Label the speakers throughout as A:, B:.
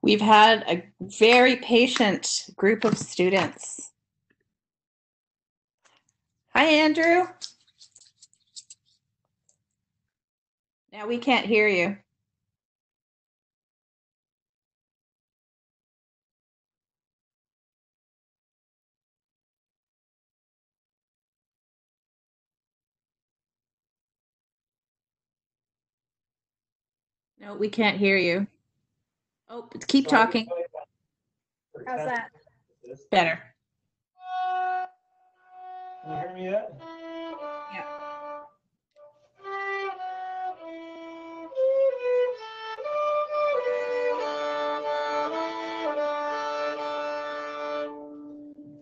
A: We've had a very patient group of students. Hi, Andrew. Now we can't hear you. No, we can't hear you. Oh, keep talking.
B: How's that?
A: Better.
B: Can you hear me yet?
A: Yeah.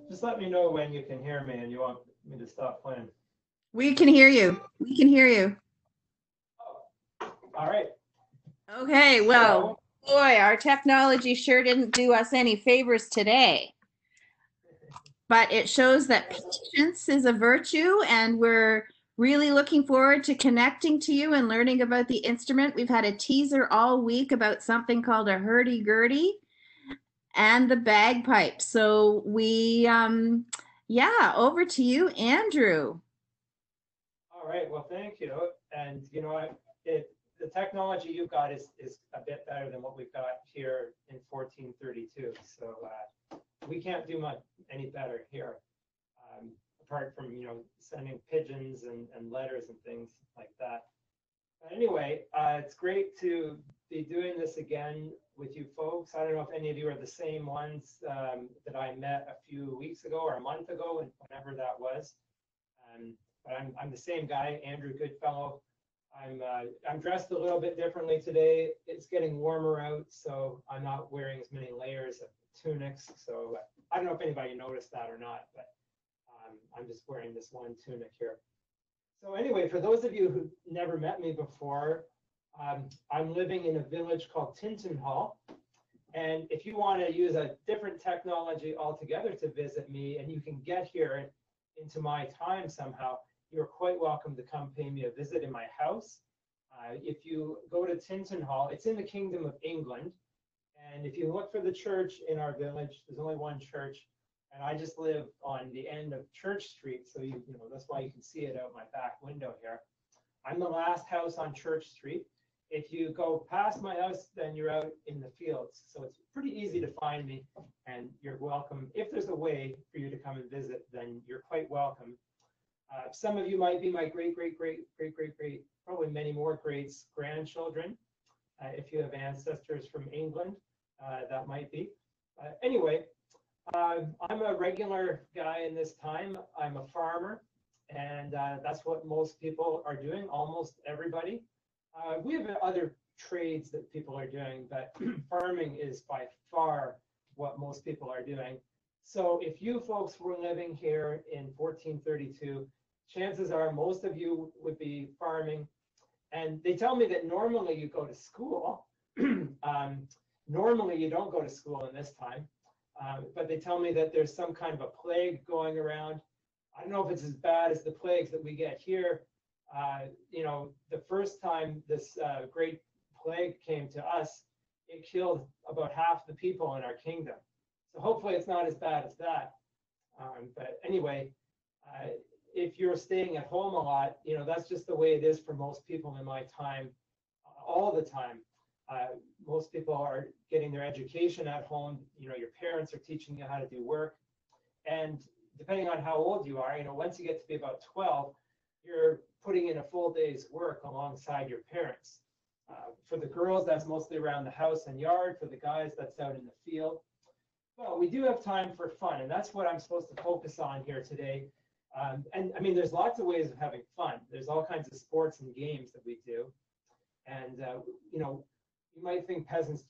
B: Just let me know when you can hear me and you want me to stop playing.
A: We can hear you. We can hear you.
B: All right.
A: Okay, well, boy, our technology sure didn't do us any favors today. But it shows that patience is a virtue, and we're really looking forward to connecting to you and learning about the instrument. We've had a teaser all week about something called a hurdy-gurdy and the bagpipes. So yeah, over to you, Andrew.
B: All right. Well, thank you. And you know what? The technology you've got is a bit better than what we've got here in 1432. So we can't do much any better here, apart from sending pigeons and letters and things like that. But anyway, it's great to be doing this again with you folks. I don't know if any of you are the same ones that I met a few weeks ago or a month ago, and whenever that was. But I'm the same guy, Andrew Goodfellow. I'm dressed a little bit differently today. It's getting warmer out, so I'm not wearing as many layers of tunics. So I don't know if anybody noticed that or not, but I'm just wearing this one tunic here. So anyway, for those of you who never met me before, I'm living in a village called Hall. And if you want to use a different technology altogether to visit me, and you can get here into my time somehow, you're quite welcome to come pay me a visit in my house. If you go to Hall, it's in the Kingdom of England. And if you look for the church in our village, there's only one church. And I just live on the end of Church Street. So, you know, that's why you can see it out my back window here. I'm the last house on Church Street. If you go past my house, then you're out in the fields. So it's pretty easy to find me, and you're welcome. If there's a way for you to come and visit, then you're quite welcome. Some of you might be my great, probably many more greats grandchildren. If you have ancestors from England, that might be. Anyway, I'm a regular guy in this time. I'm a farmer, and that's what most people are doing, almost everybody. We have other trades that people are doing, but farming is by far what most people are doing. So if you folks were living here in 1432, chances are most of you would be farming. And they tell me that normally you go to school. Normally you don't go to school in this time. But they tell me that there's some kind of a plague going around. I don't know if it's as bad as the plagues that we get here. You know, the first time this great plague came to us, it killed about half the people in our kingdom. So hopefully it's not as bad as that. But anyway, if you're staying at home a lot, you know, that's just the way it is for most people in my time, all the time. Most people are getting their education at home. You know, your parents are teaching you how to do work. And depending on how old you are, you know, once you get to be about 12, you're putting in a full day's work alongside your parents. For the girls, that's mostly around the house and yard. For the guys, that's out in the field. Well, we do have time for fun, and that's what I'm supposed to focus on here today. And I mean, there's lots of ways of having fun. There's all kinds of sports and games that we do. And, you know, you might think peasants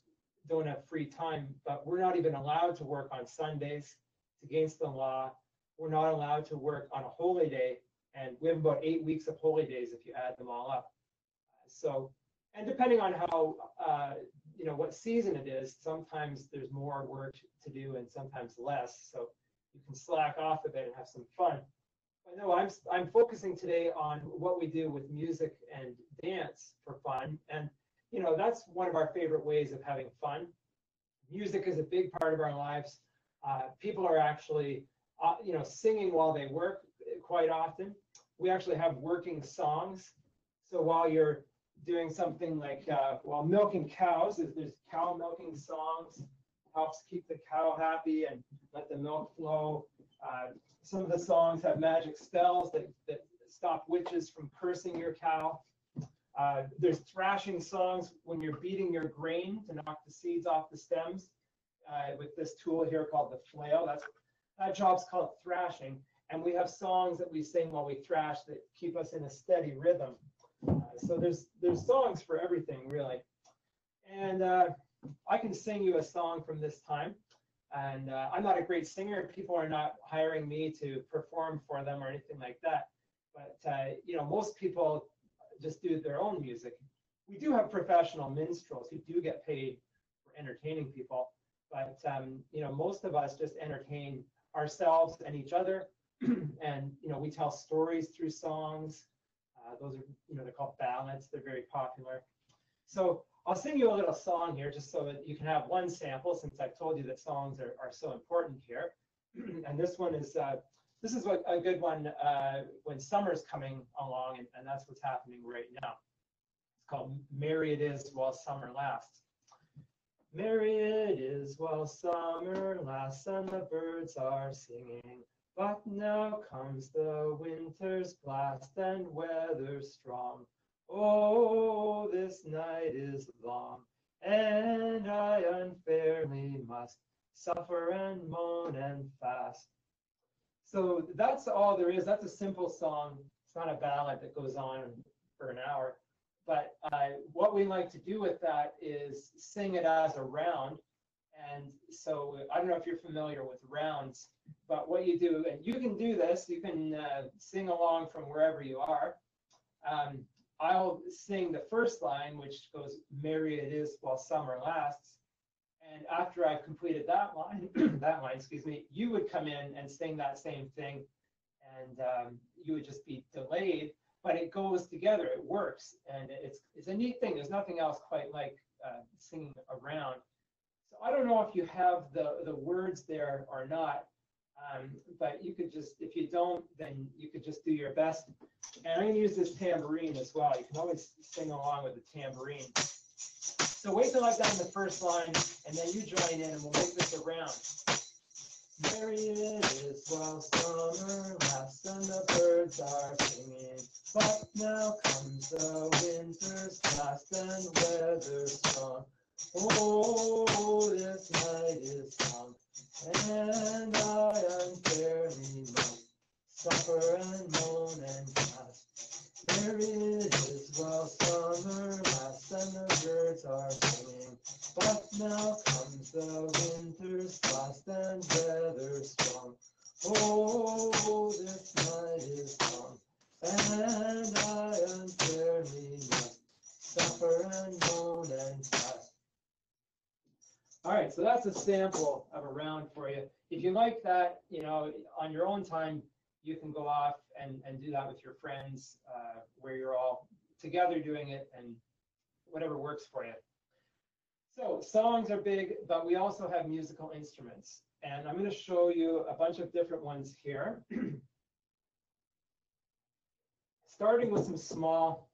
B: don't have free time, but we're not even allowed to work on Sundays. It's against the law. We're not allowed to work on a holy day. And we have about 8 weeks of holy days if you add them all up. So, and depending on how, you know, what season it is, sometimes there's more work to do and sometimes less. So you can slack off a bit and have some fun. But no, I'm focusing today on what we do with music and dance for fun. And, you know, that's one of our favorite ways of having fun. Music is a big part of our lives. People are actually, singing while they work quite often. We actually have working songs. So while you're doing something like while milking cows, there's cow milking songs, helps keep the cow happy and let the milk flow. Some of the songs have magic spells that stop witches from cursing your cow. There's thrashing songs when you're beating your grain to knock the seeds off the stems with this tool here called the flail. That job's called thrashing. And we have songs that we sing while we thrash that keep us in a steady rhythm. So there's songs for everything, really. And I can sing you a song from this time. And I'm not a great singer. People are not hiring me to perform for them or anything like that. But most people just do their own music. We do have professional minstrels who do get paid for entertaining people. But most of us just entertain ourselves and each other. And we tell stories through songs. Those are they're called ballads. They're very popular. So I'll sing you a little song here just so that you can have one sample, since I've told you that songs are so important here. And this one is a good one when summer's coming along, and that's what's happening right now. It's called "Merry It Is While Summer Lasts." Merry it is while summer lasts and the birds are singing. But now comes the winter's blast and weather strong. Oh, this night is long, and I unfairly must suffer and moan and fast. So that's all there is. That's a simple song. It's not a ballad that goes on for an hour. But what we like to do with that is sing it as a round. And so I don't know if you're familiar with rounds, but what you do, and you can do this, you can sing along from wherever you are. I'll sing the first line, which goes, "Merry it is while summer lasts." And after I've completed that line, you would come in and sing that same thing, and you would just be delayed, but it goes together, it works, and it's a neat thing. There's nothing else quite like singing around. So I don't know if you have the words there or not, but you could just, if you don't, then you could just do your best. And I'm going to use this tambourine as well. You can always sing along with the tambourine. So wait till I've done the first line, and then you join in, and we'll make this a round. Merry it is while summer lasts and the birds are singing. But now comes the winter's blast and weather strong. Oh, this night is long, and I unfairly must suffer and moan and fast. Merry it is while summer lasts and the birds are singing. But now comes the winter's blast and weather strong. Oh, this night is long, and I unfairly must suffer and moan and fast. All right, so that's a sample of a round for you. If you like that, on your own time, you can go off and do that with your friends where you're all together doing it and whatever works for you. So songs are big, but we also have musical instruments. And I'm going to show you a bunch of different ones here. Starting with some small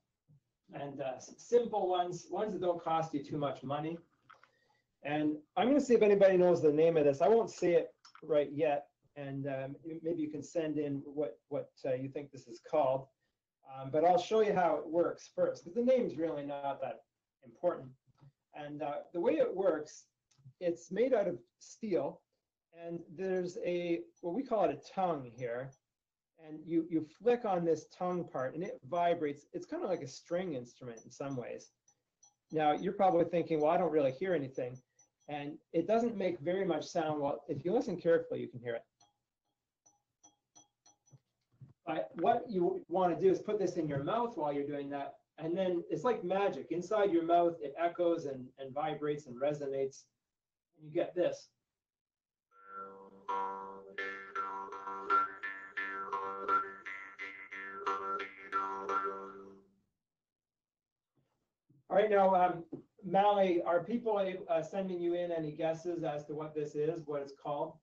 B: and simple ones that don't cost you too much money. And I'm going to see if anybody knows the name of this. I won't say it right yet, and maybe you can send in what you think this is called. But I'll show you how it works first, because the name's really not that important. And the way it works, it's made out of steel, and there's what we call it a tongue here. And you flick on this tongue part, and it vibrates. It's kind of like a string instrument in some ways. Now, you're probably thinking, well, I don't really hear anything. And it doesn't make very much sound. Well, if you listen carefully, you can hear it. But what you want to do is put this in your mouth while you're doing that. And then it's like magic. Inside your mouth, it echoes and vibrates and resonates. And you get this. All right, now Mally, are people sending you in any guesses as to what this is, what it's called?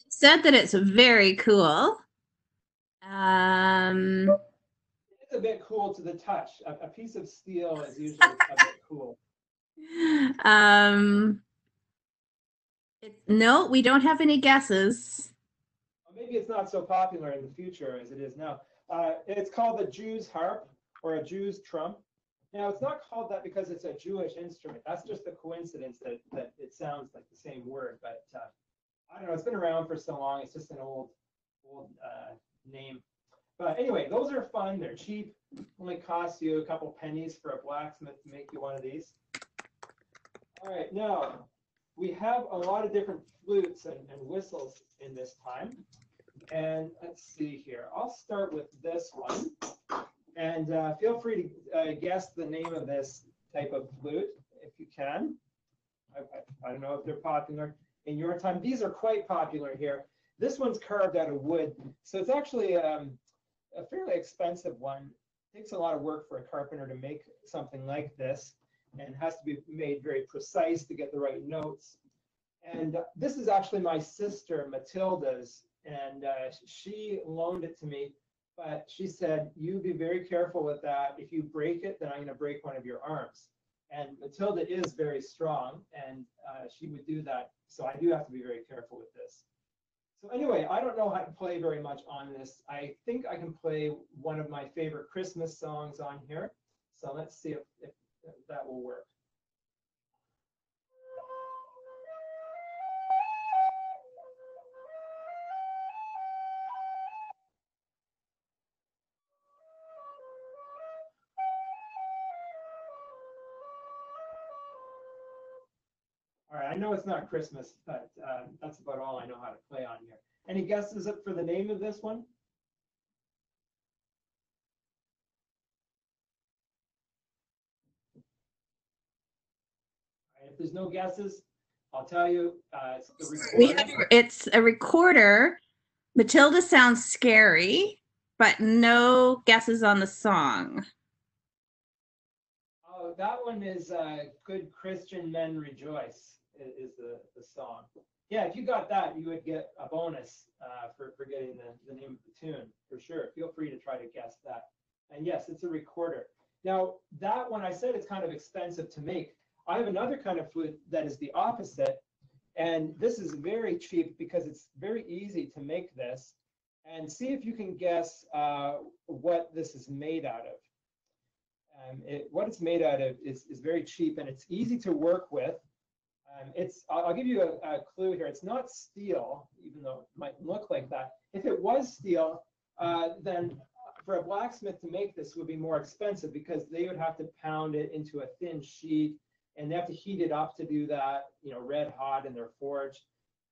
A: Said that it's very cool. Um,
B: It's a bit cool to the touch. A piece of steel is usually a bit cool.
A: um, no, we don't have any guesses.
B: Maybe it's not so popular in the future as it is now. It's called the Jew's harp or a Jew's trump. Now, it's not called that because it's a Jewish instrument. That's just a coincidence that it sounds like the same word. But I don't know. It's been around for so long. It's just an old name. But anyway, those are fun. They're cheap. Only cost you a couple pennies for a blacksmith to make you one of these. All right, now we have a lot of different flutes and whistles in this time. And let's see here. I'll start with this one. And feel free to guess the name of this type of flute if you can. I don't know if they're popular in your time. These are quite popular here. This one's carved out of wood. So it's actually a fairly expensive one. It takes a lot of work for a carpenter to make something like this, and has to be made very precise to get the right notes. And this is actually my sister Matilda's, and she loaned it to me, but she said, you be very careful with that. If you break it, then I'm going to break one of your arms. And Matilda is very strong, and she would do that. So I do have to be very careful with this. So anyway, I don't know how to play very much on this. I think I can play one of my favorite Christmas songs on here. So let's see if that will work. All right, I know it's not Christmas, but that's about all I know how to play on here. Any guesses for the name of this one? All right, if there's no guesses, I'll tell you, it's the recorder.
A: It's a recorder. Matilda sounds scary, but no guesses on the song.
B: Oh, that one is Good Christian Men Rejoice is the song. Yeah, if you got that, you would get a bonus for getting the name of the tune, for sure. Feel free to try to guess that. And yes, it's a recorder. Now, that one, I said it's kind of expensive to make. I have another kind of flute that is the opposite. And this is very cheap because it's very easy to make this. And see if you can guess what this is made out of. What it's made out of is very cheap, and it's easy to work with. I'll give you a clue here. It's not steel, even though it might look like that. If it was steel, then for a blacksmith to make this would be more expensive because they would have to pound it into a thin sheet, and they have to heat it up to do that, red hot in their forge.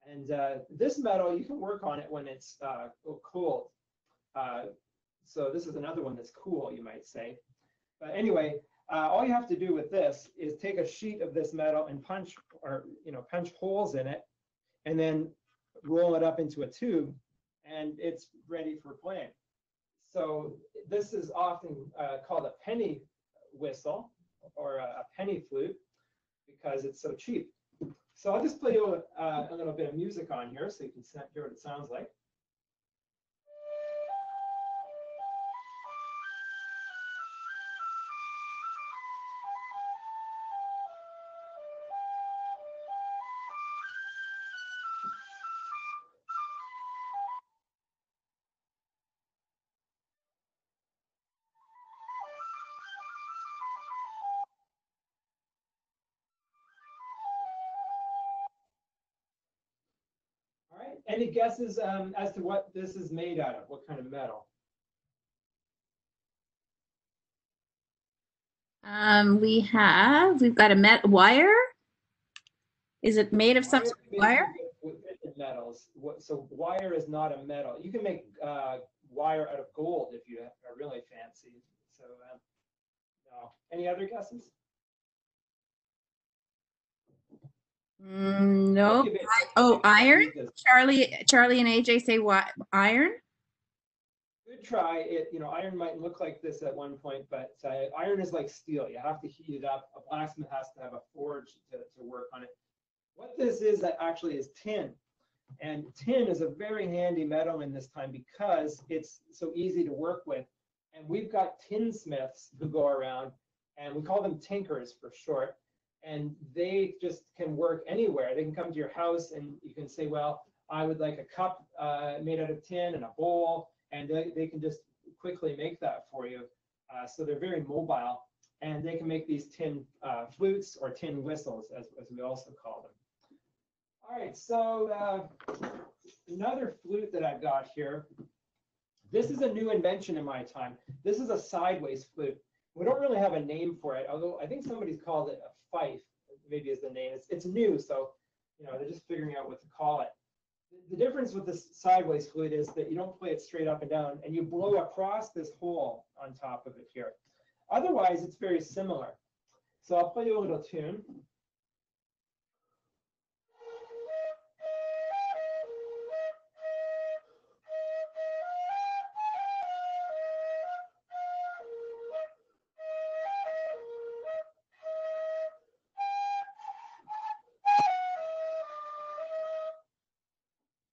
B: And this metal, you can work on it when it's cooled. So this is another one that's cool, you might say. But anyway, all you have to do with this is take a sheet of this metal and punch holes in it, and then roll it up into a tube, and it's ready for playing. So this is often called a penny whistle or a penny flute because it's so cheap. So I'll just play you a little bit of music on here so you can hear what it sounds like. All right. Any guesses as to what this is made out of? What kind of metal?
A: We've got a wire. Is it made of some sort of wire?
B: With metals. So wire is not a metal. You can make wire out of gold if you are really fancy. So no. Any other guesses?
A: No. Oh, iron. Charlie and AJ say what? Iron.
B: Good try. Iron might look like this at one point, but iron is like steel. You have to heat it up. A blacksmith has to have a forge to work on it. What this is actually is tin. And tin is a very handy metal in this time because it's so easy to work with. And we've got tinsmiths who go around, and we call them tinkers for short. And they just can work anywhere. They can come to your house and you can say, well, I would like a cup made out of tin and a bowl. And they can just quickly make that for you. So they're very mobile. And they can make these tin flutes or tin whistles, as we also call them. All right, so another flute that I've got here. This is a new invention in my time. This is a sideways flute. We don't really have a name for it, although I think somebody's called it a fife, maybe is the name. It's new, so they're just figuring out what to call it. The difference with this sideways flute is that you don't play it straight up and down, and you blow across this hole on top of it here. Otherwise, it's very similar. So I'll play you a little tune.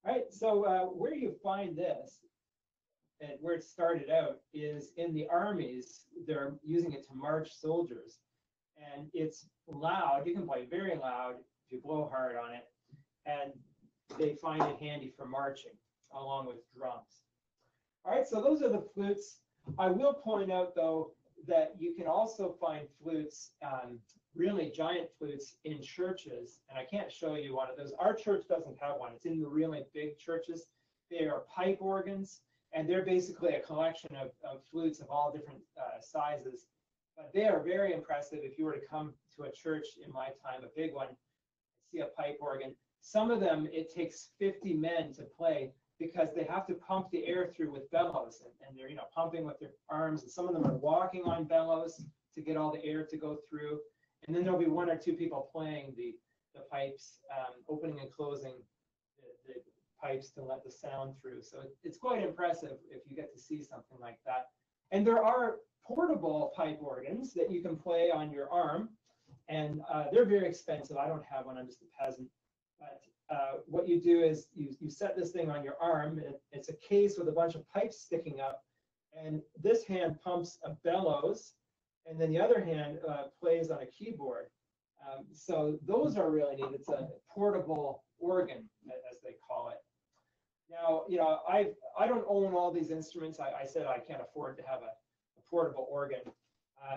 B: All right, so where you find this, and where it started out, is in the armies. They're using it to march soldiers. And it's loud. You can play very loud if you blow hard on it. And they find it handy for marching, along with drums. All right, so those are the flutes. I will point out, though, that you can also find flutes, really giant flutes, in churches. And I can't show you one of those. Our church doesn't have one. It's in the really big churches. They are pipe organs, and they're basically a collection of flutes of all different sizes. But they are very impressive. If you were to come to a church in my time, a big one, see a pipe organ. Some of them, it takes 50 men to play because they have to pump the air through with bellows, and they're pumping with their arms. And some of them are walking on bellows to get all the air to go through. And then there'll be one or two people playing the pipes, opening and closing the pipes to let the sound through. So it's quite impressive if you get to see something like that. And there are portable pipe organs that you can play on your arm, and they're very expensive. I don't have one, I'm just a peasant. But what you do is you set this thing on your arm. It's a case with a bunch of pipes sticking up, and this hand pumps a bellows, and then the other hand plays on a keyboard. So those are really neat. It's a portable organ, as they call it. Now, I don't own all these instruments. I said I can't afford to have a portable organ.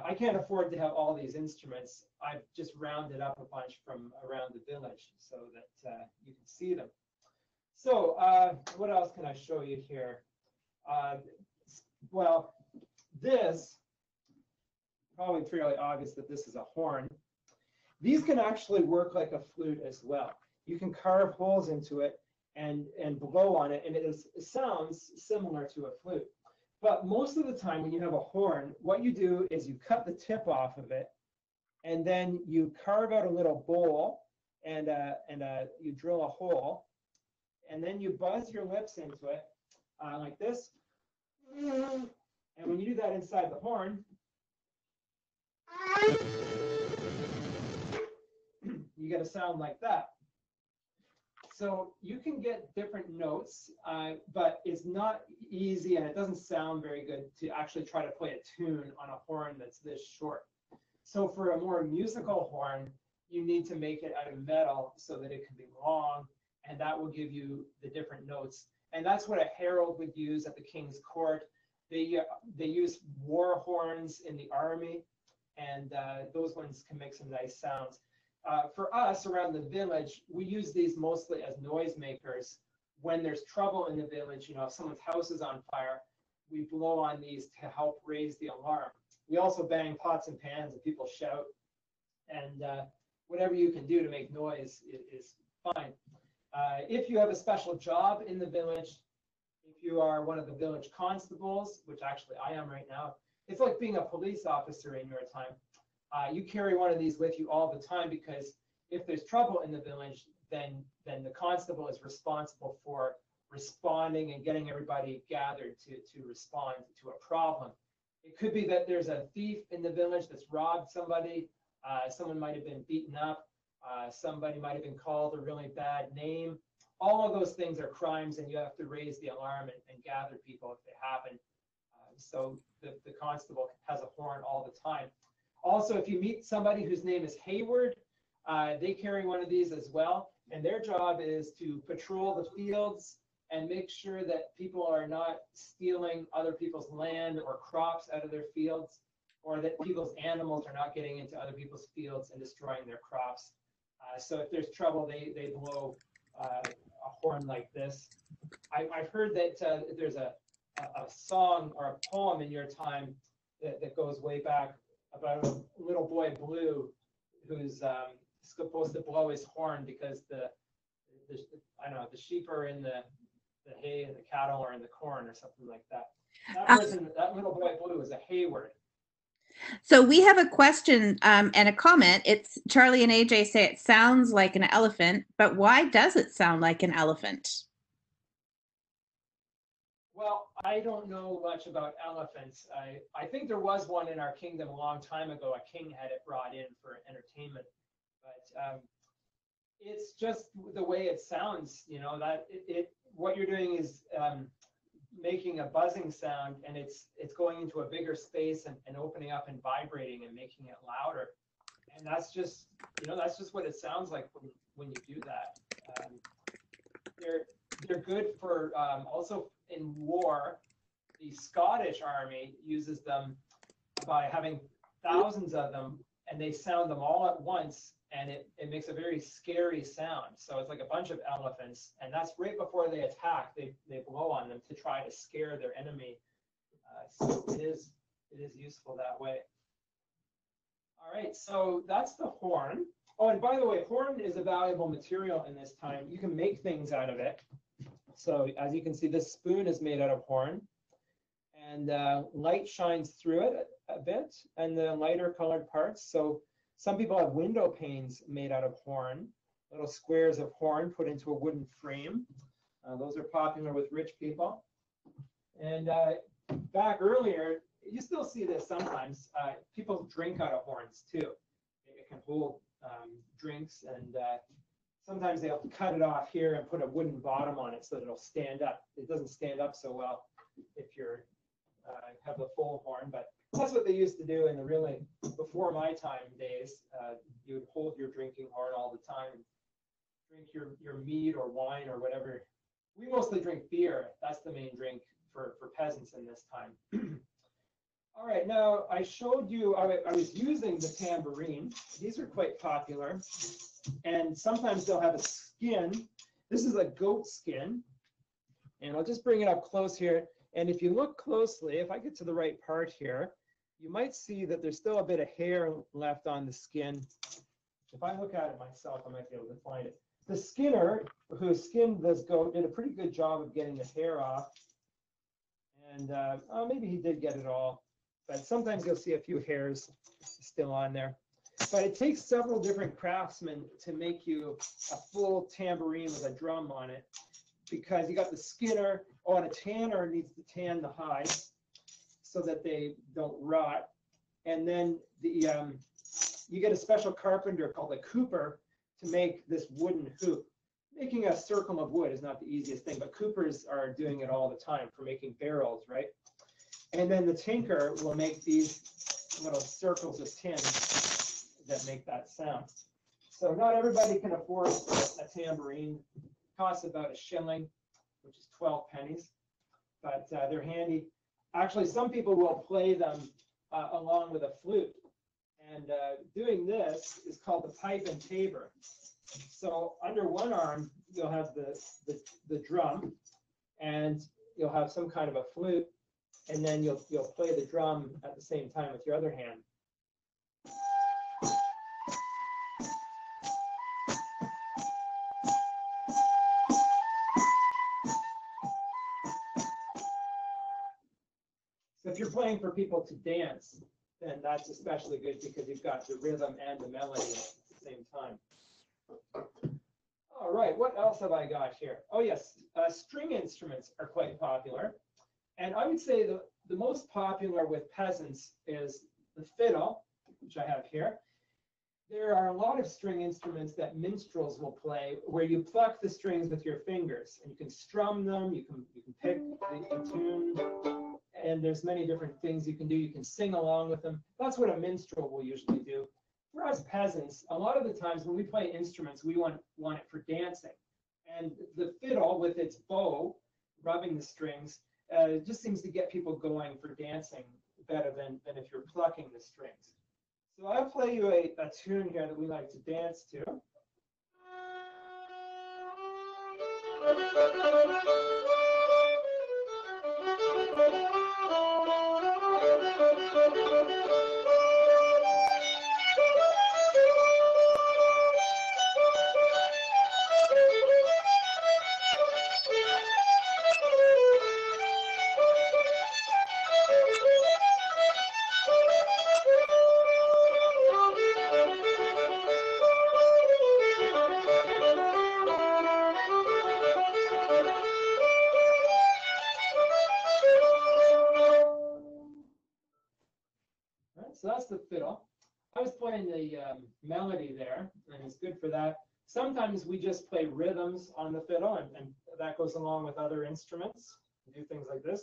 B: I can't afford to have all these instruments. I've just rounded up a bunch from around the village so that you can see them. So what else can I show you here? Well, this, probably fairly obvious that this is a horn. These can actually work like a flute as well. You can carve holes into it and blow on it, and it sounds similar to a flute. But most of the time when you have a horn, what you do is you cut the tip off of it, and then you carve out a little bowl, and you drill a hole, and then you buzz your lips into it like this. And when you do that inside the horn, you get a sound like that. So you can get different notes, but it's not easy, and it doesn't sound very good to actually try to play a tune on a horn that's this short. So for a more musical horn, you need to make it out of metal so that it can be long, and that will give you the different notes. And that's what a herald would use at the king's court. They use war horns in the army, and those ones can make some nice sounds. For us around the village, we use these mostly as noisemakers. When there's trouble in the village, if someone's house is on fire, we blow on these to help raise the alarm. We also bang pots and pans and people shout. And whatever you can do to make noise is fine. If you have a special job in the village, if you are one of the village constables, which actually I am right now, it's like being a police officer in your time. You carry one of these with you all the time, because if there's trouble in the village, then the constable is responsible for responding and getting everybody gathered to respond to a problem. It could be that there's a thief in the village that's robbed somebody. Someone might have been beaten up. Somebody might have been called a really bad name. All of those things are crimes, and you have to raise the alarm and gather people if they happen. So the constable has a horn all the time. Also, if you meet somebody whose name is Hayward, they carry one of these as well. And their job is to patrol the fields and make sure that people are not stealing other people's land or crops out of their fields, or that people's animals are not getting into other people's fields and destroying their crops. So if there's trouble, they blow a horn like this. I've heard that there's a song or a poem in your time that goes way back about a little boy Blue who's supposed to blow his horn because the I don't know, the sheep are in the hay and the cattle are in the corn or something like that. That little boy Blue is a Hayward.
A: So we have a question and a comment. It's Charlie and AJ say it sounds like an elephant, but why does it sound like an elephant?
B: Well, I don't know much about elephants. I think there was one in our kingdom a long time ago. A king had it brought in for entertainment, but it's just the way it sounds. You know, that what you're doing is making a buzzing sound, and it's going into a bigger space and opening up and vibrating and making it louder. And that's just, you know, that's just what it sounds like when you do that. They're good for also in war. The Scottish army uses them by having thousands of them, and they sound them all at once, and it makes a very scary sound. So it's like a bunch of elephants, and that's right before they attack. They blow on them to try to scare their enemy. So it is useful that way. All right, so that's the horn. Oh, and by the way, horn is a valuable material in this time. You can make things out of it. So as you can see, this spoon is made out of horn, and light shines through it a bit, and the lighter colored parts. So some people have window panes made out of horn, little squares of horn put into a wooden frame. Those are popular with rich people. And back earlier, you still see this sometimes. People drink out of horns too. It can hold drinks, and sometimes they'll cut it off here and put a wooden bottom on it so that it'll stand up. It doesn't stand up so well if you're have a full horn, but that's what they used to do in the really before my time days. You would hold your drinking horn all the time, drink your mead or wine or whatever. We mostly drink beer. That's the main drink for peasants in this time. All right, now I showed you, I was using the tambourine. These are quite popular. And sometimes they'll have a skin. This is a goat skin. And I'll just bring it up close here. And if you look closely, if I get to the right part here, you might see that there's still a bit of hair left on the skin. If I look at it myself, I might be able to find it. The skinner who skinned this goat did a pretty good job of getting the hair off. And maybe he did get it all. But sometimes you'll see a few hairs still on there. But it takes several different craftsmen to make you a full tambourine with a drum on it, because you got the skinner. Oh, and a tanner needs to tan the hides so that they don't rot. And then you get a special carpenter called a cooper to make this wooden hoop. Making a circle of wood is not the easiest thing, but coopers are doing it all the time for making barrels, right? And then the tinker will make these little circles of tin that make that sound. So not everybody can afford a tambourine. It costs about a shilling, which is 12 pennies, but they're handy. Actually, some people will play them along with a flute. And doing this is called the pipe and tabor. So under one arm, you'll have the drum, and you'll have some kind of a flute, and then you'll play the drum at the same time with your other hand. So if you're playing for people to dance, then that's especially good because you've got the rhythm and the melody at the same time. All right, what else have I got here? Oh yes, string instruments are quite popular. And I would say the most popular with peasants is the fiddle, which I have here. There are a lot of string instruments that minstrels will play where you pluck the strings with your fingers and you can strum them, you can pick the tune, and there's many different things you can do. You can sing along with them. That's what a minstrel will usually do. For us peasants, a lot of the times when we play instruments, we want it for dancing. And the fiddle with its bow, rubbing the strings, just seems to get people going for dancing better than if you're plucking the strings. So I'll play you a tune here that we like to dance to. So that's the fiddle. I was playing the melody there, and it's good for that. Sometimes we just play rhythms on the fiddle, and that goes along with other instruments. Do things like this.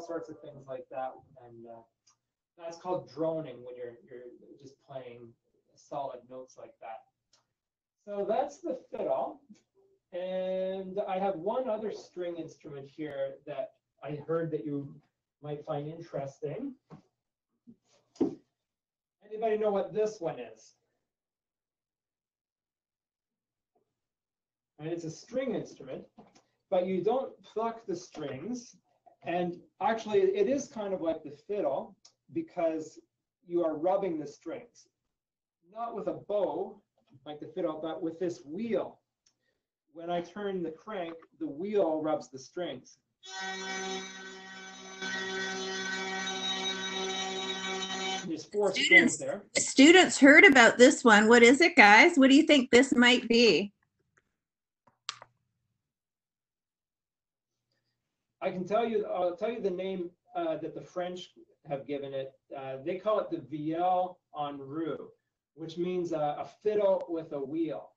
B: Sorts of things like that, and that's called droning when you're just playing solid notes like that. So that's the fiddle, and I have one other string instrument here that I heard that you might find interesting. Anybody know what this one is? And it's a string instrument, but you don't pluck the strings. And actually, it is kind of like the fiddle because you are rubbing the strings, not with a bow like the fiddle, but with this wheel. When I turn the crank, the wheel rubs the strings. There's four strings there.
A: Students heard about this one. What is it, guys? What do you think this might be?
B: I'll tell you the name that the French have given it. They call it the vielle en roue, which means a fiddle with a wheel,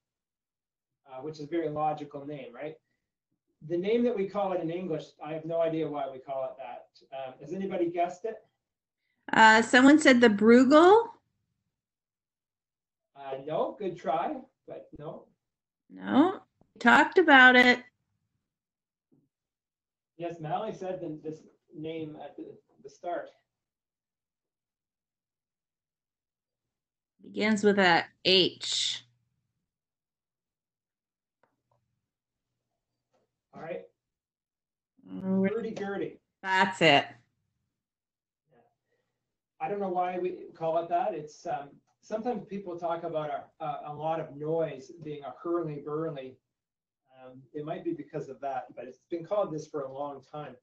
B: which is a very logical name, right? The name that we call it in English, I have no idea why we call it that. Has anybody guessed it?
A: Someone said the Bruegel.
B: No, good try, but no.
A: No, talked about it.
B: Yes, Mally said this name at the start.
A: Begins with a H.
B: All right. Hurdy-gurdy.
A: That's it.
B: Yeah. I don't know why we call it that. It's sometimes people talk about a lot of noise being a hurly-burly. It might be because of that, but it's been called this for a long time.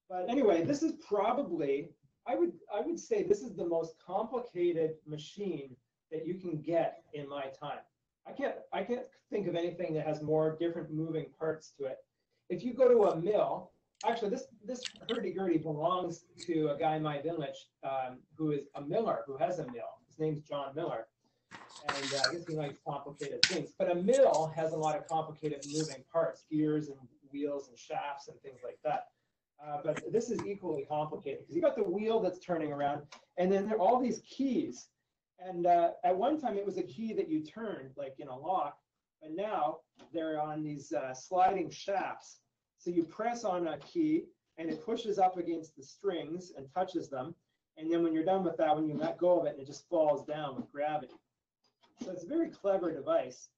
B: But anyway, this is probably, I would say this is the most complicated machine that you can get in my time. I can't think of anything that has more different moving parts to it. If you go to a mill, actually this hurdy-gurdy belongs to a guy in my village who is a miller, who has a mill. His name's John Miller. And I guess he likes complicated things. But a mill has a lot of complicated moving parts, gears and wheels and shafts and things like that. But this is equally complicated because you got the wheel that's turning around, and then there are all these keys. And at one time, it was a key that you turned, like in a lock. But now they're on these sliding shafts. So you press on a key, and it pushes up against the strings and touches them. And then when you're done with that, when you let go of it, it just falls down with gravity. So it's a very clever device.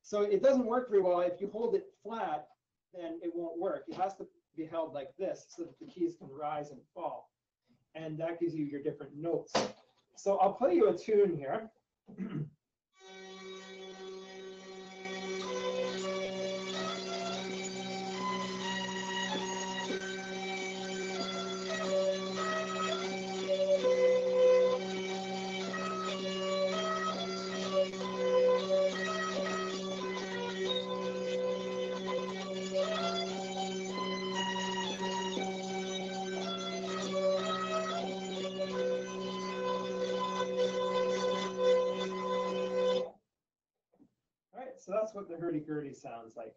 B: So it doesn't work very well. If you hold it flat, then it won't work. It has to be held like this so that the keys can rise and fall. And that gives you your different notes. So I'll play you a tune here. So that's what the hurdy-gurdy sounds like.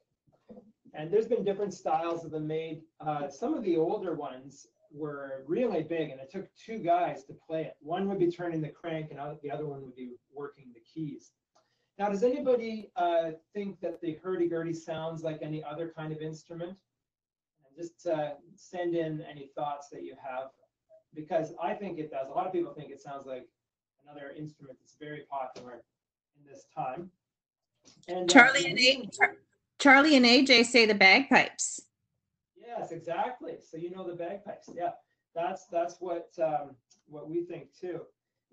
B: And there's been different styles of them made. Some of the older ones were really big, and it took two guys to play it. One would be turning the crank, and the other one would be working the keys. Now, does anybody think that the hurdy-gurdy sounds like any other kind of instrument? And just send in any thoughts that you have, because I think it does. A lot of people think it sounds like another instrument that's very popular in this time. And
A: Charlie and AJ say the bagpipes.
B: Yes, exactly. So you know the bagpipes. Yeah, that's what we think too.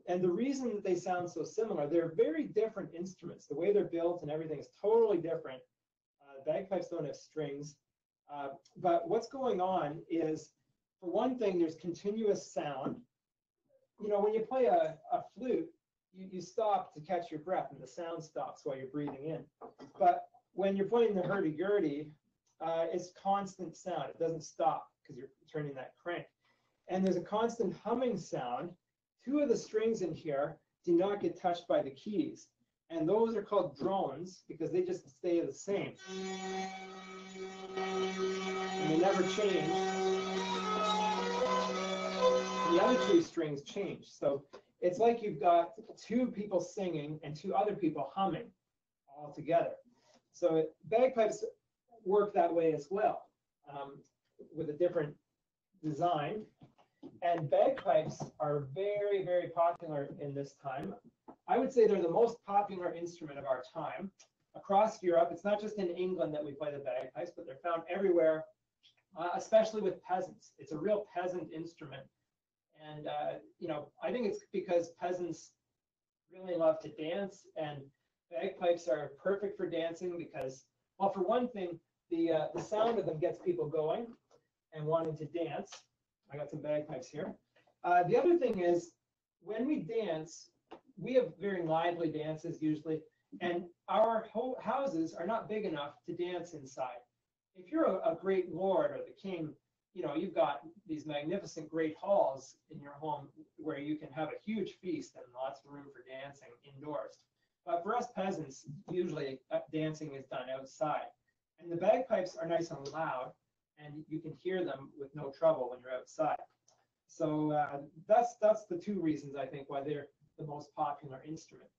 B: And the reason that they sound so similar, they're very different instruments. The way they're built and everything is totally different. Bagpipes don't have strings. But what's going on is, for one thing, there's continuous sound. You know, when you play a flute, you stop to catch your breath, and the sound stops while you're breathing in. But when you're playing the hurdy-gurdy, it's constant sound. It doesn't stop because you're turning that crank. And there's a constant humming sound. Two of the strings in here do not get touched by the keys. And those are called drones because they just stay the same. And they never change. The other two strings change. So it's like you've got two people singing and two other people humming all together. So bagpipes work that way as well, with a different design. And bagpipes are very, very popular in this time. I would say they're the most popular instrument of our time. Across Europe, it's not just in England that we play the bagpipes, but they're found everywhere, especially with peasants. It's a real peasant instrument. And, you know, I think it's because peasants really love to dance, and bagpipes are perfect for dancing because, well, for one thing, the sound of them gets people going and wanting to dance. I got some bagpipes here. The other thing is, when we dance, we have very lively dances usually, and our houses are not big enough to dance inside. If you're a great lord or the king, you know, you've got these magnificent great halls in your home where you can have a huge feast and lots of room for dancing indoors. But for us peasants, usually dancing is done outside. And the bagpipes are nice and loud, and you can hear them with no trouble when you're outside. So that's the two reasons I think why they're the most popular instrument.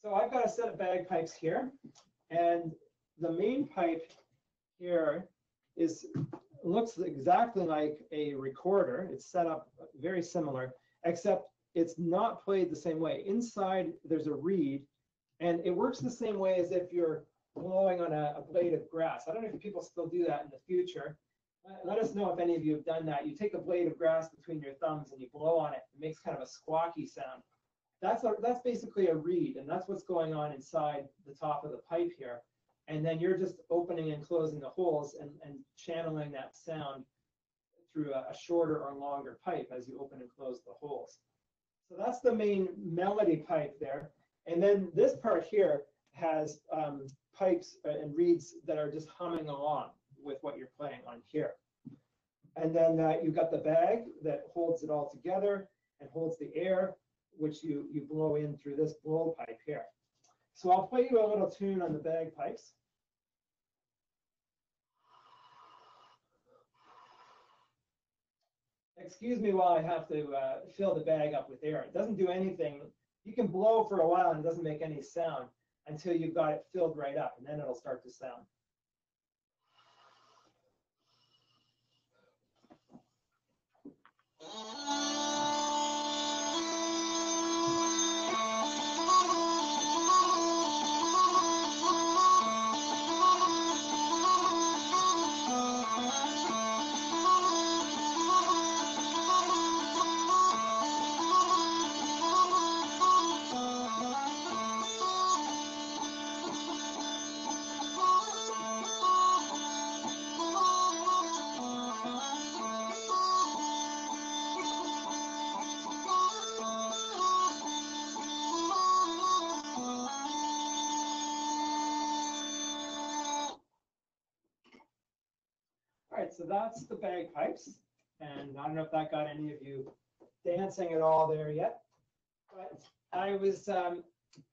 B: So I've got a set of bagpipes here, and the main pipe here looks exactly like a recorder. It's set up very similar, except it's not played the same way. Inside there's a reed, and it works the same way as if you're blowing on a blade of grass. I don't know if people still do that in the future. Let us know if any of you have done that. You take a blade of grass between your thumbs and you blow on it. It makes kind of a squawky sound. That's basically a reed, and that's what's going on inside the top of the pipe here. And then you're just opening and closing the holes and channeling that sound through a shorter or longer pipe as you open and close the holes. So that's the main melody pipe there. And then this part here has pipes and reeds that are just humming along with what you're playing on here. And then you've got the bag that holds it all together and holds the air, which you blow in through this blowpipe here. So I'll play you a little tune on the bagpipes. Excuse me while I have to fill the bag up with air. It doesn't do anything. You can blow for a while and it doesn't make any sound until you've got it filled right up, and then it'll start to sound. So that's the bagpipes, and I don't know if that got any of you dancing at all there yet, but I was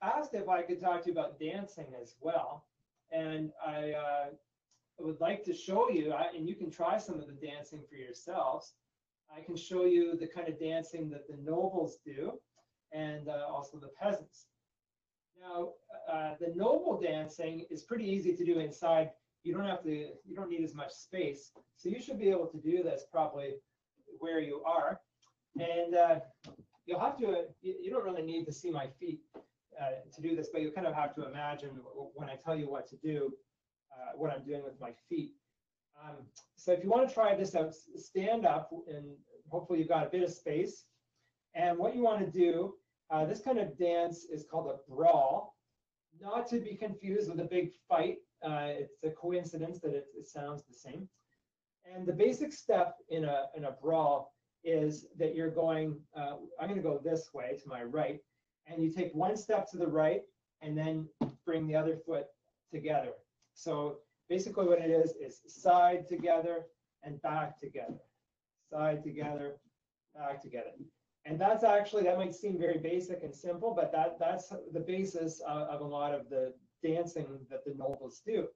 B: asked if I could talk to you about dancing as well. And I would like to show you, and you can try some of the dancing for yourselves. I can show you the kind of dancing that the nobles do and also the peasants. Now, the noble dancing is pretty easy to do inside. You don't need as much space. So you should be able to do this probably where you are. And you'll have to, you don't really need to see my feet to do this, but you kind of have to imagine when I tell you what to do, what I'm doing with my feet. So if you want to try this out, stand up, and hopefully you've got a bit of space. And what you want to do, this kind of dance is called a brawl, not to be confused with a big fight. It's a coincidence that it sounds the same. And the basic step in a brawl is that you're going, I'm going to go this way to my right, and you take one step to the right and then bring the other foot together. So basically what it is side together and back together, side together, back together. And that's actually, that might seem very basic and simple, but that's the basis of a lot of the dancing that the nobles do.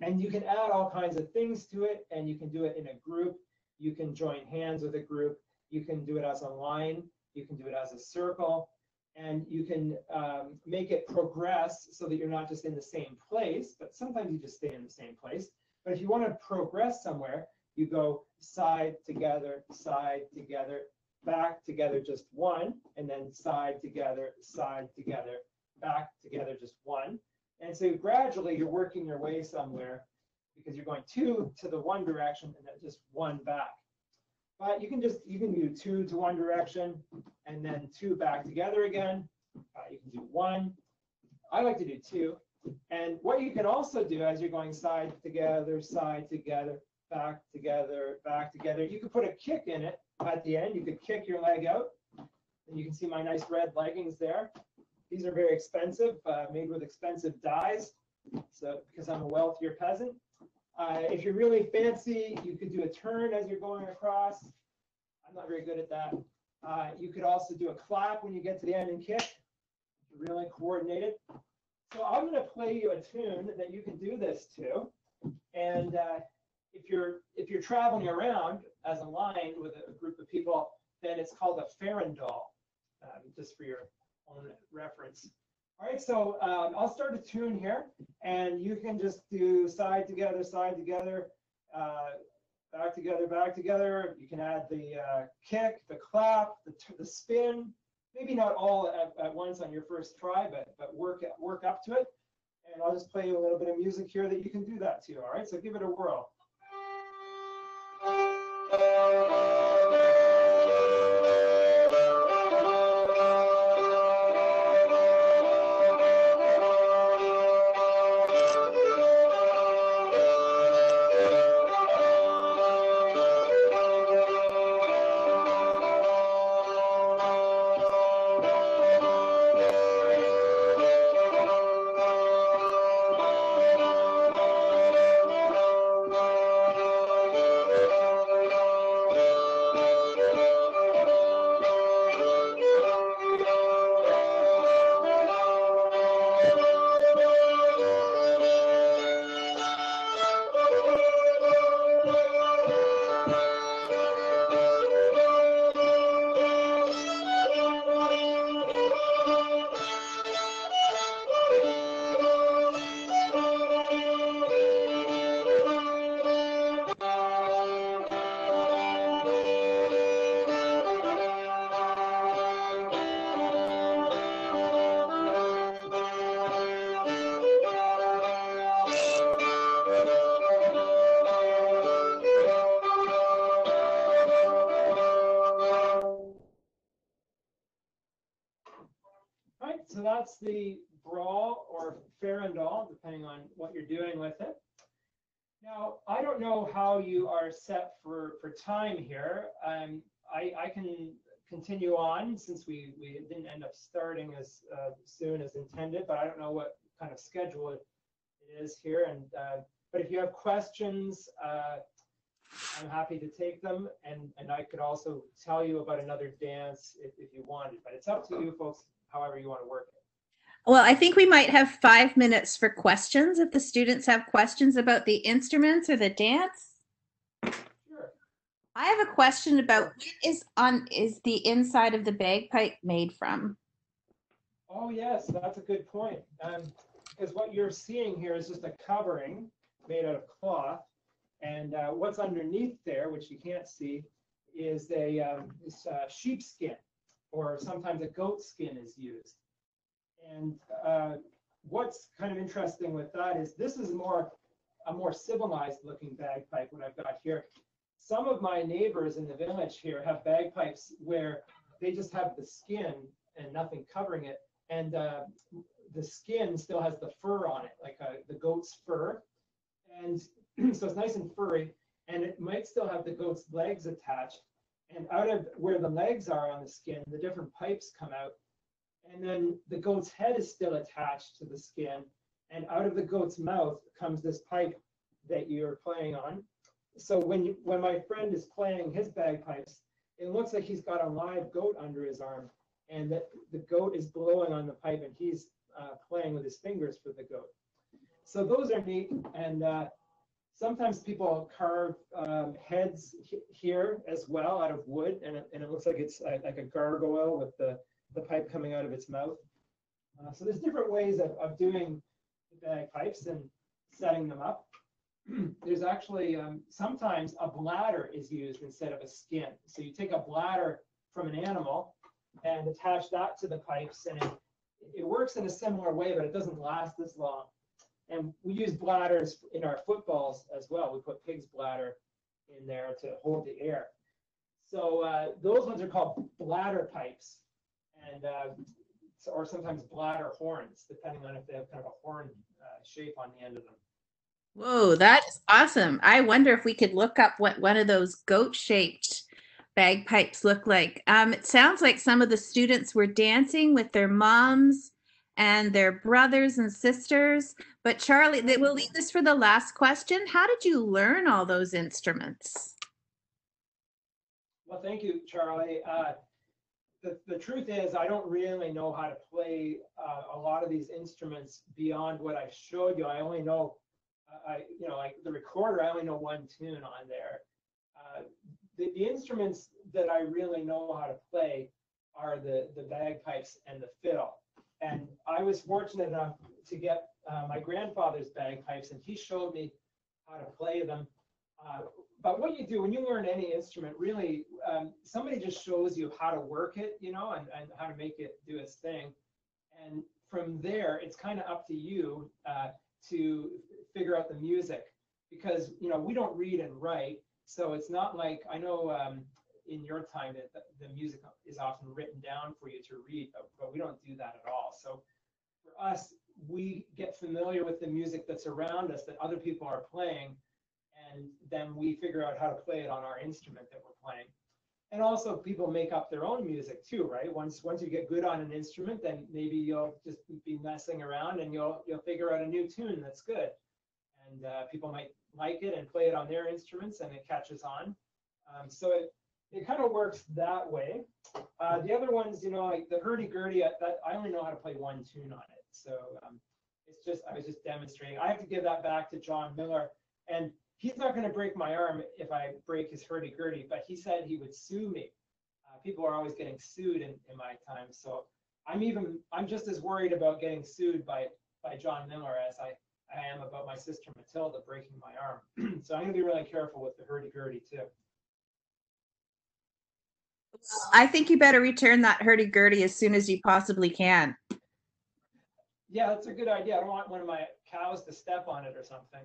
B: And you can add all kinds of things to it, and you can do it in a group. You can join hands with a group. You can do it as a line. You can do it as a circle. And you can make it progress so that you're not just in the same place, but sometimes you just stay in the same place. But if you want to progress somewhere, you go side together, back together, just one, and then side together, back together, just one. And so gradually you're working your way somewhere because you're going two to the one direction and then just one back. But you can do two to one direction and then two back together again. You can do one. I like to do two. And what you can also do as you're going side together, back together, you could put a kick in it at the end. You could kick your leg out. And you can see my nice red leggings there. These are very expensive, made with expensive dyes. So because I'm a wealthier peasant. If you're really fancy, you could do a turn as you're going across. I'm not very good at that. You could also do a clap when you get to the end and kick. Really coordinated. So I'm going to play you a tune that you can do this to. And if you're traveling around as a line with a group of people, then it's called a farandole, just for your own reference. All right, so I'll start a tune here, and you can just do side together, back together. You can add the kick, the clap, the spin. Maybe not all at once on your first try, but work up to it. And I'll just play you a little bit of music here that you can do that to. All right, so give it a whirl. So that's the brawl or farandole, depending on what you're doing with it. Now, I don't know how you are set for time here. I can continue on since we didn't end up starting as soon as intended, but I don't know what kind of schedule it is here. And but if you have questions, I'm happy to take them, and I could also tell you about another dance if you wanted. But it's up to you folks, however you want to work it.
A: Well, I think we might have 5 minutes for questions if the students have questions about the instruments or the dance.
B: Sure.
A: I have a question about
B: Sure.
A: what is the inside of the bagpipe made from?
B: Oh, yes, that's a good point. Because what you're seeing here is just a covering made out of cloth. And what's underneath there, which you can't see, is sheepskin, or sometimes a goat skin is used. And what's kind of interesting with that is this is a more civilized looking bagpipe, what I've got here. Some of my neighbors in the village here have bagpipes where they just have the skin and nothing covering it. And the skin still has the fur on it, like the goat's fur. And so it's nice and furry, and it might still have the goat's legs attached. And out of where the legs are on the skin, the different pipes come out. And then the goat's head is still attached to the skin. And out of the goat's mouth comes this pipe that you're playing on. So when my friend is playing his bagpipes, it looks like he's got a live goat under his arm, and that the goat is blowing on the pipe, and he's playing with his fingers for the goat. So those are neat, and sometimes people carve heads here as well out of wood, and it looks like it's like a gargoyle with the pipe coming out of its mouth. So there's different ways of doing the bagpipes and setting them up. There's actually sometimes a bladder is used instead of a skin. So you take a bladder from an animal and attach that to the pipes, and it works in a similar way, but it doesn't last as long. And we use bladders in our footballs as well. We put pig's bladder in there to hold the air. So those ones are called bladder pipes, and or sometimes bladder horns, depending on if they have kind of a horn shape on the end of them.
A: Whoa, that is awesome. I wonder if we could look up what one of those goat-shaped bagpipes look like. It sounds like some of the students were dancing with their moms and their brothers and sisters. But Charlie, we'll leave this for the last question. How did you learn all those instruments?
B: Well, thank you, Charlie. The truth is, I don't really know how to play a lot of these instruments beyond what I showed you. I only know, like the recorder, I only know one tune on there. The instruments that I really know how to play are the bagpipes and the fiddle. And I was fortunate enough to get my grandfather's bagpipes, and he showed me how to play them. But what you do when you learn any instrument, really, somebody just shows you how to work it, and how to make it do its thing. And from there, it's kind of up to you to figure out the music, because we don't read and write, so it's not like, I know in your time that the music is often written down for you to read, but we don't do that at all. So for us, we get familiar with the music that's around us that other people are playing, and then we figure out how to play it on our instrument that we're playing. And also people make up their own music too, right? Once you get good on an instrument, then maybe you'll just be messing around and you'll figure out a new tune that's good. And people might like it and play it on their instruments, and it catches on. So it kind of works that way. The other ones, like the hurdy-gurdy, I only know how to play one tune on it. So I was just demonstrating. I have to give that back to John Miller, and he's not going to break my arm if I break his hurdy-gurdy, but he said he would sue me. People are always getting sued in my time, so I'm just as worried about getting sued by John Miller as I am about my sister Matilda breaking my arm. So I'm going to be really careful with the hurdy-gurdy too.
A: I think you better return that hurdy-gurdy as soon as you possibly can.
B: Yeah, that's a good idea. I don't want one of my cows to step on it or something.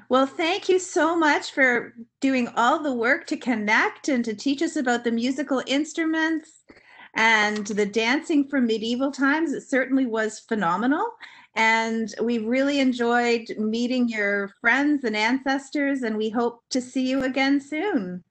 A: Well, thank you so much for doing all the work to connect and to teach us about the musical instruments and the dancing from medieval times. It certainly was phenomenal. And we really enjoyed meeting your friends and ancestors, and we hope to see you again soon.